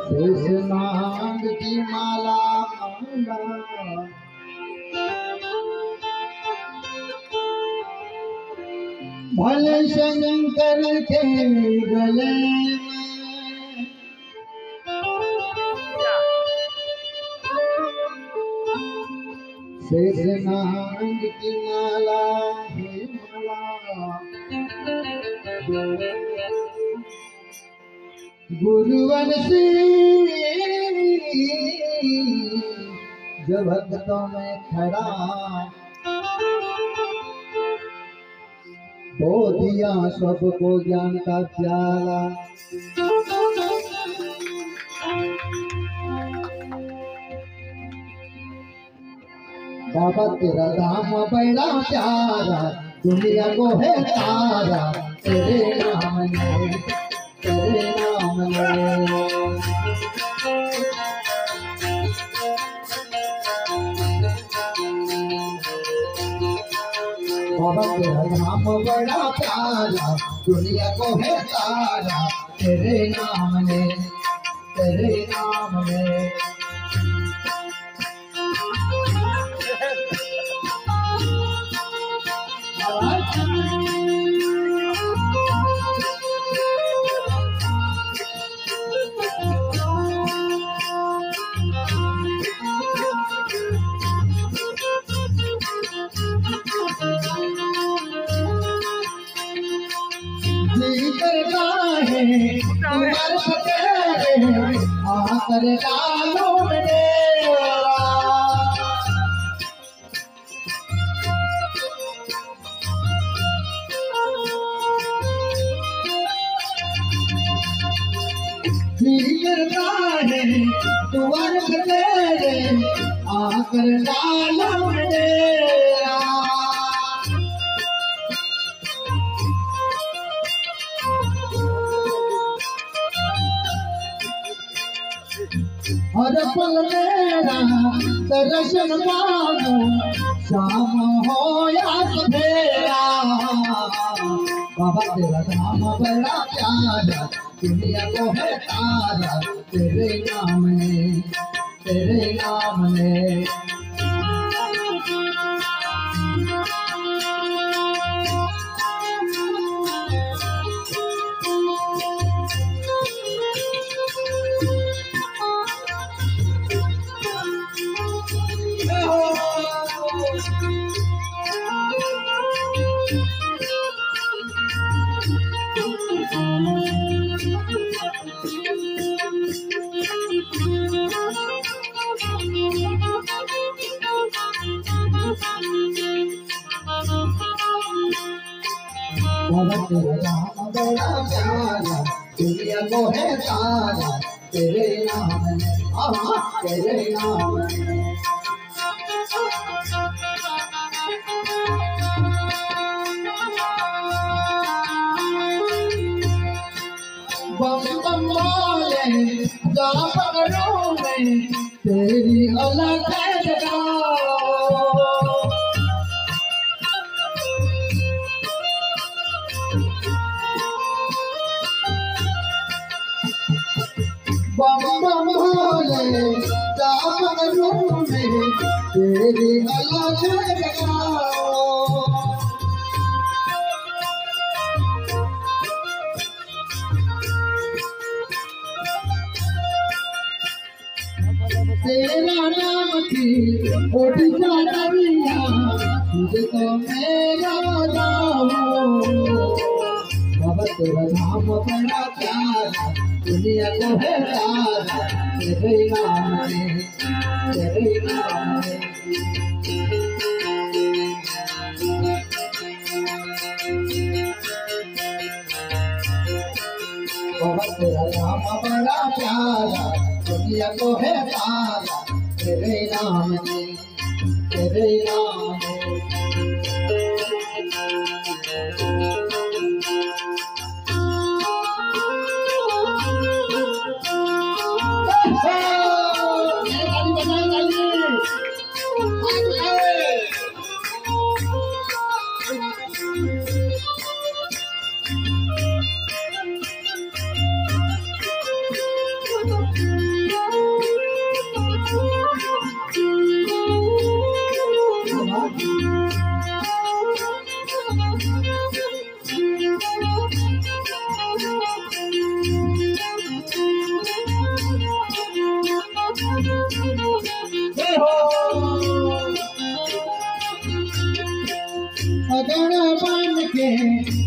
शेषनाग की माला माला भले शंकर के गले में शेषनाग की माला है माला गुरुवंशी जब भक्तों में खड़ा हो दिया सबको ज्ञान का प्याला। बाबा तेरा धाम बड़ा प्यारा दुनिया को है तारा तेरे नाम ने तेरे नाम ने। बाबा तेरा नाम बड़ा प्यारा दुनिया को है तारा तेरे नाम ने तेरे नाम ने। आकर डालो डेरा तुम्हारे तेरे आकर डालो डेरा। हर पल मेरा दर्शन मांगो शाम हो या सवेरा। बाबा तेरा नाम बड़ा प्यारा दुनिया को है तारा तेरे नाम ने तेरे नाम ने। बाबा तेरा नाम बड़ा प्यारा दुनिया को है तारा तेरे नाम ने तेरे नाम ने। बम बम बोले जा पकड़ो में तेरी अलग है जगह। बम बम भोले जाप करूं में तेरी अलग जगह। तेरा नाम की ओढ़ी जानिया तुझे तो मेरा नाम। बाबा तेरा नाम बड़ा प्यारा दुनिया को है तारा तेरे नाम ने तेरे नाम ने। बाबा तेरा नाम बड़ा प्यारा दुनिया को है तारा तेरे नाम ने तेरे नाम ने।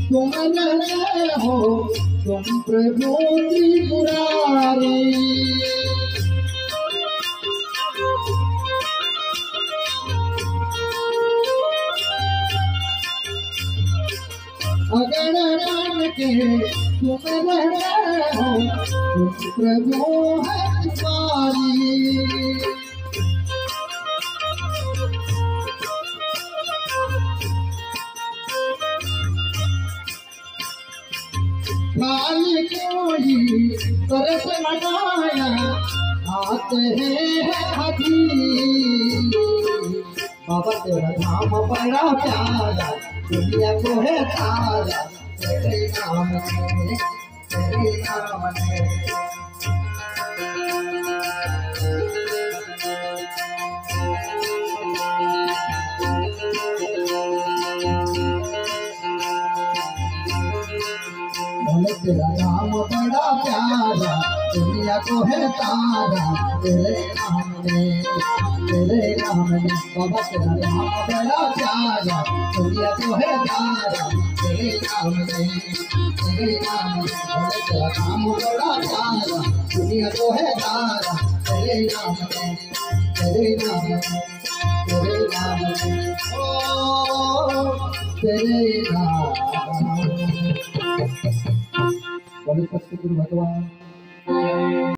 तुम रहे हो तुम प्रभु त्रिपुरारी। अगन के तुम रहे हो तुम प्रभु है तुम्हारी। खाली कोई तरस लगाया आते हैं हाथी। बाबा तेरा नाम बड़ा प्यारा दुनिया को है तारा तेरे नाम में तेरे नाम में। तेरा नाम बड़ा प्यारा दुनिया को है तारा तेरे नाम में तेरे नाम में। बाबा तेरा नाम बड़ा प्यारा दुनिया को है तारा तेरे नाम में तेरे नाम में। तेरा नाम बड़ा प्यारा दुनिया को है तारा तेरे नाम में तेरे नाम में तेरे नाम में। ओ तेरे नाम। बोलो सतगुरु भगवान